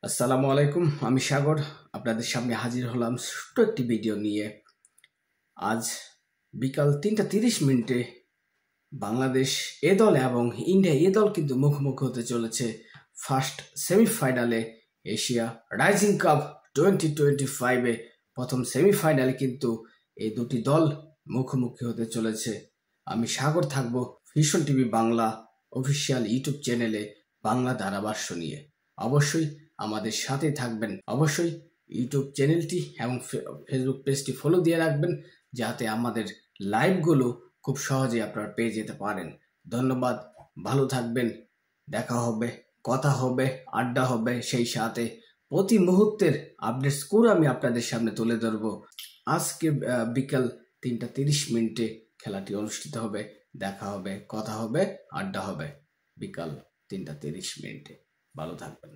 আসসালামু আলাইকুম, আমি সাগর আপনাদের সামনে হাজির হলাম ছোট্ট একটি ভিডিও নিয়ে। আজ বিকাল 3:30 বাংলাদেশ এ দল এবং ইন্ডিয়া এ দল কিন্তু মুখোমুখি হতে চলেছে ফার্স্ট সেমিফাইনালে এশিয়া রাইজিং কাপ 2025-এ। প্রথম সেমিফাইনালে কিন্তু এই দুটি দল মুখোমুখি হতে চলেছে। আমি সাগর থাকব vision TV Bangla official YouTube চ্যানেলে বাংলা ধারাভাষ্য নিয়ে। অবশ্যই আমাদের সাথে থাকবেন। অবশ্যই ইউটিউব চ্যানেলটি এবং ফেসবুক পেজটি ফলো দিয়ে রাখবেন, যাতে আমাদের লাইভগুলো খুব সহজে আপনারা পেয়ে যেতে পারেন। ধন্যবাদ, ভালো থাকবেন। দেখা হবে, কথা হবে, আড্ডা হবে, সেই সাথে প্রতি মুহূর্তের আপডেট স্কোর আমি আপনাদের সামনে তুলে ধরবো। আজকে বিকাল 3:30 খেলাটি অনুষ্ঠিত হবে। দেখা হবে, কথা হবে, আড্ডা হবে বিকাল 3:30। ভালো থাকবেন।